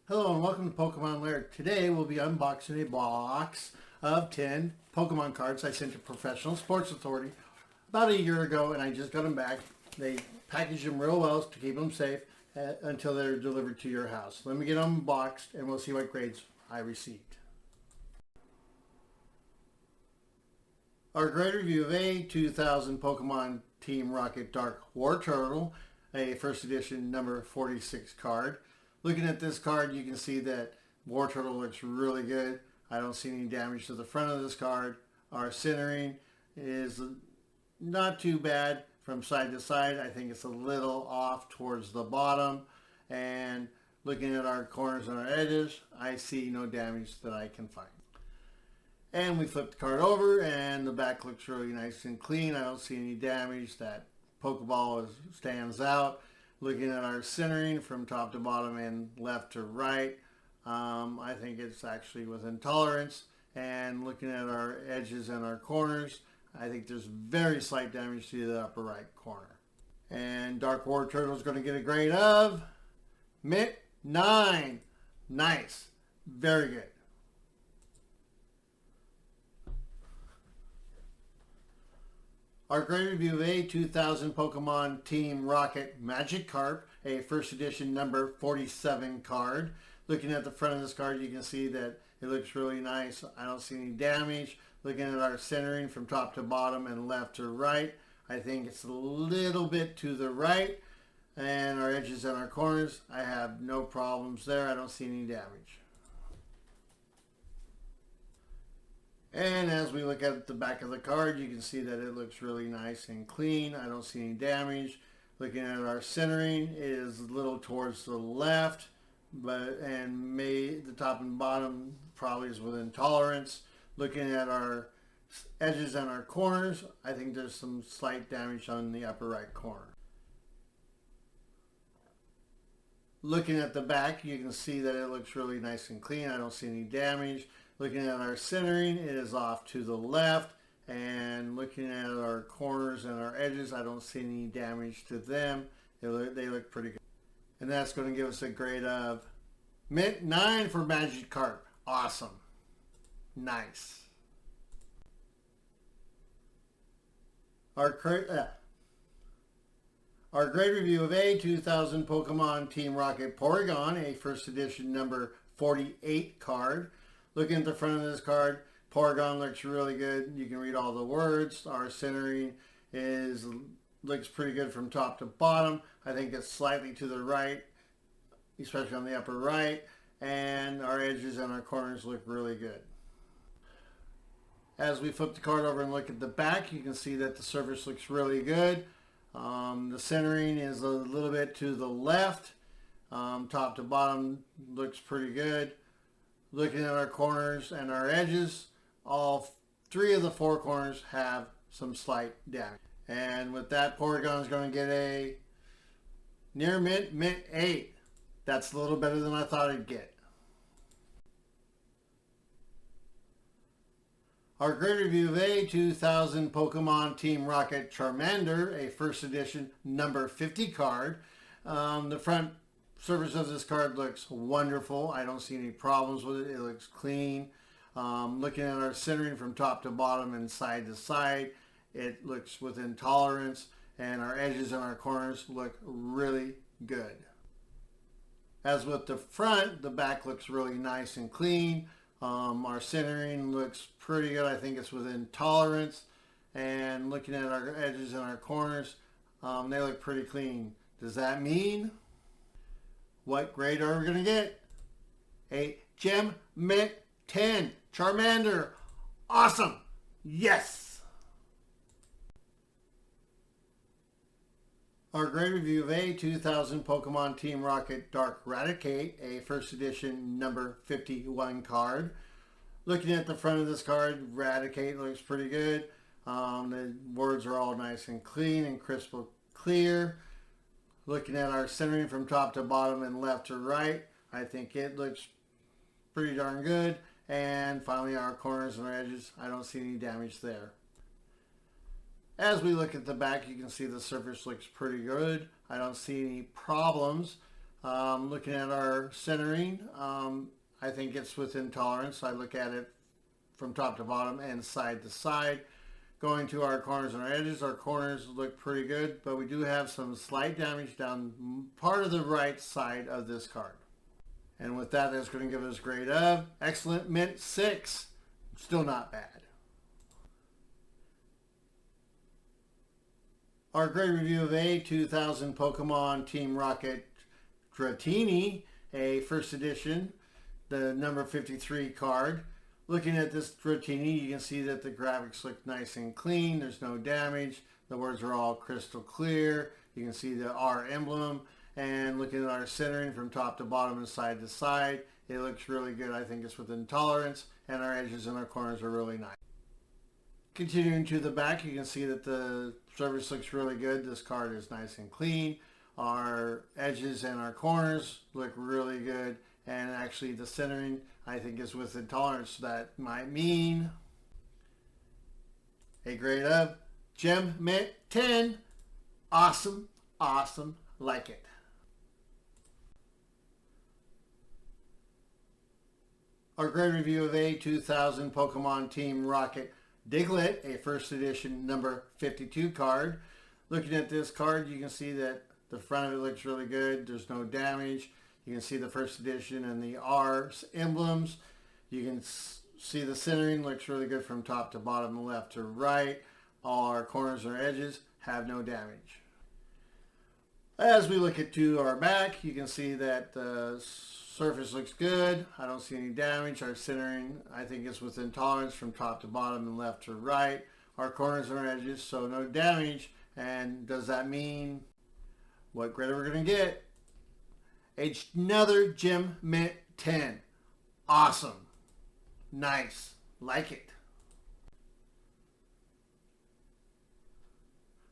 Hello and welcome to Pokemon Lair. Today we'll be unboxing a box of 10 Pokemon cards I sent to Professional Sports Authority about a year ago, and I just got them back. They packaged them real well to keep them safe until they're delivered to your house. Let me get them unboxed and we'll see what grades I received. Our grade review of a 2000 Pokemon Team Rocket Dark Wartortle, a first edition number 46 card. Looking at this card, you can see that Wartortle looks really good. I don't see any damage to the front of this card. Our centering is not too bad from side to side. I think it's a little off towards the bottom. And looking at our corners and our edges, I see no damage that I can find. And we flip the card over and the back looks really nice and clean. I don't see any damage. That Pokeball stands out. Looking at our centering from top to bottom and left to right, I think it's actually within tolerance. And looking at our edges and our corners, I think there's very slight damage to the upper right corner. And Dark Wartortle is going to get a grade of Mint 9. Nice. Very good. Our grade review of a 2000 Pokemon Team Rocket Magikarp, a first edition number 47 card. Looking at the front of this card, you can see that it looks really nice. I don't see any damage. Looking at our centering from top to bottom and left to right, I think it's a little bit to the right. And our edges and our corners, I have no problems there. I don't see any damage. And as we look at the back of the card, you can see that it looks really nice and clean. I don't see any damage. Looking at our centering, it is a little towards the left, and the top and bottom probably is within tolerance. Looking at our edges and our corners, I think there's some slight damage on the upper right corner. Looking at the back, you can see that it looks really nice and clean. I don't see any damage. Looking at our centering, it is off to the left. And looking at our corners and our edges, I don't see any damage to them. They look pretty good. And that's going to give us a grade of Mint 9 for Magikarp. Awesome. Nice. Our grade review of a 2000 Pokemon Team Rocket Porygon, a first edition number 48 card. Looking at the front of this card, Porygon looks really good. You can read all the words. Our centering looks pretty good from top to bottom. I think it's slightly to the right, especially on the upper right. And our edges and our corners look really good. As we flip the card over and look at the back, you can see that the surface looks really good. The centering is a little bit to the left. Top to bottom looks pretty good. Looking at our corners and our edges, all three of the four corners have some slight damage. And with that, Porygon is going to get a near mint 8. That's a little better than I thought it'd get. Our grade review of a 2000 Pokemon Team Rocket Charmander, a first edition number 50 card. The front surface of this card looks wonderful. I don't see any problems with it. It looks clean. Looking at our centering from top to bottom and side to side, it looks within tolerance, and our edges and our corners look really good. As with the front, the back looks really nice and clean. Our centering looks pretty good. I think it's within tolerance. And looking at our edges and our corners, they look pretty clean. Does that mean what grade are we going to get? A Gem Mint 10 Charmander. Awesome. Yes. Our grade review of a 2000 Pokemon Team Rocket Dark Raticate, a first edition number 51 card. Looking at the front of this card, Raticate looks pretty good. The words are all nice and clean and crystal clear. Looking at our centering from top to bottom and left to right, I think it looks pretty darn good. And finally, our corners and our edges, I don't see any damage there. As we look at the back, you can see the surface looks pretty good. I don't see any problems. Looking at our centering, I think it's within tolerance. I look at it from top to bottom and side to side. Going to our corners and our edges, our corners look pretty good, but we do have some slight damage down part of the right side of this card. And with that, that's going to give us a grade of excellent, mint 6. Still not bad. Our grade review of a 2000 Pokemon Team Rocket Dratini, a first edition, the number 53 card. Looking at this Dratini, you can see that the graphics look nice and clean. There's no damage. The words are all crystal clear. You can see the R emblem. And looking at our centering from top to bottom and side to side, it looks really good. I think it's within tolerance, and our edges and our corners are really nice. Continuing to the back, you can see that the surface looks really good. This card is nice and clean. Our edges and our corners look really good, and actually the centering I think is within tolerance. That might mean a grade of Gem Mint 10. Awesome, awesome, like it. Our grade review of a 2000 Pokemon Team Rocket Diglett, a first edition number 52 card. Looking at this card, you can see that the front of it looks really good. There's no damage. You can see the first edition and the R emblems. You can see the centering looks really good from top to bottom, left to right. All our corners or edges have no damage. As we look at to our back, you can see that the surface looks good. I don't see any damage. Our centering, I think, is within tolerance from top to bottom and left to right. Our corners and our edges, so no damage. And does that mean what grade we're going to get? Another Gem Mint 10. Awesome. Nice. Like it.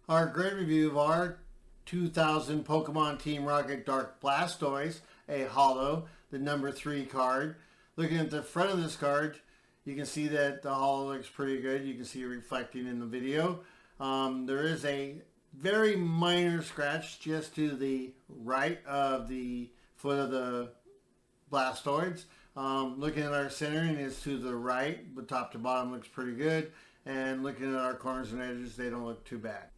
Our grade review of our 2000 Pokemon Team Rocket Dark Blastoise, a holo, the number 3 card. Looking at the front of this card, you can see that the holo looks pretty good. You can see it reflecting in the video. There is a very minor scratch just to the right of the foot of the Blastoise. Looking at our centering is to the right, but top to bottom looks pretty good. And looking at our corners and edges, they don't look too bad.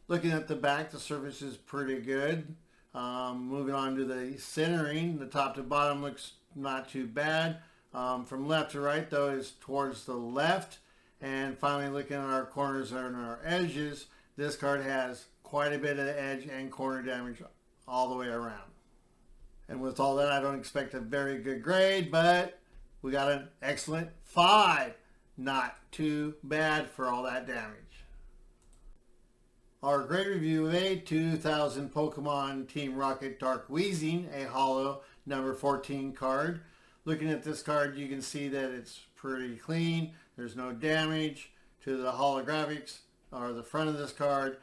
Looking at the back, the surface is pretty good. Moving on to the centering, the top to bottom looks not too bad. From left to right, though, is towards the left. And finally, looking at our corners and our edges, this card has quite a bit of edge and corner damage all the way around. And with all that, I don't expect a very good grade, but we got an excellent 5. Not too bad for all that damage. Our grade review of a 2000 Pokemon Team Rocket Dark Weezing, a holo, number 14 card. Looking at this card, you can see that it's pretty clean. There's no damage to the holographics or the front of this card.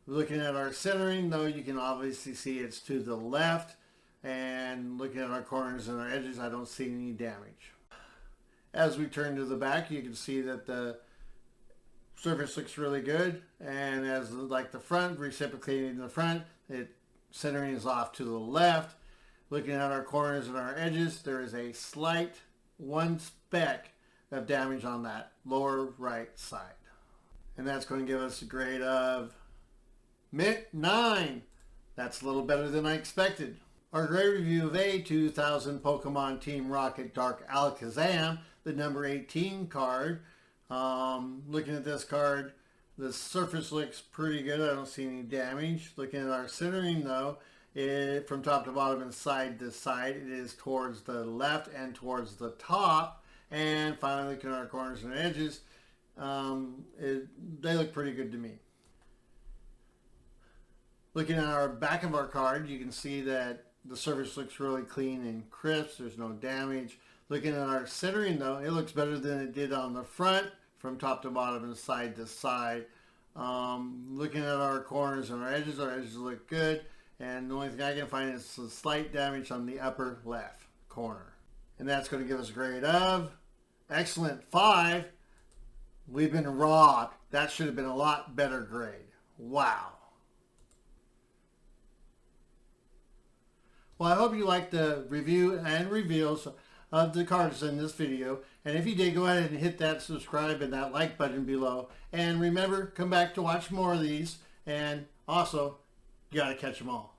Looking at our centering, though, you can obviously see it's to the left. And looking at our corners and our edges, I don't see any damage. As we turn to the back, you can see that the surface looks really good, and as like the front, reciprocating in the front, centering is off to the left. Looking at our corners and our edges, there is a slight 1 speck of damage on that lower right side. And that's going to give us a grade of Mint 9. That's a little better than I expected. Our grade review of a 2000 Pokemon Team Rocket Dark Alakazam, the number 18 card. Looking at this card, the surface looks pretty good. I don't see any damage. Looking at our centering, though, from top to bottom and side to side, it is towards the left and towards the top. And finally, looking at our corners and edges, they look pretty good to me. Looking at our back of our card, you can see that the surface looks really clean and crisp. There's no damage. Looking at our centering, though, it looks better than it did on the front from top to bottom and side to side. Looking at our corners and our edges look good. And the only thing I can find is a slight damage on the upper left corner. And that's going to give us a grade of excellent 5. We've been robbed. That should have been a lot better grade. Wow. Well, I hope you liked the review and reveals of the cards in this video. And if you did, go ahead and hit that subscribe and that like button below. And remember, come back to watch more of these. And also, you got to catch them all.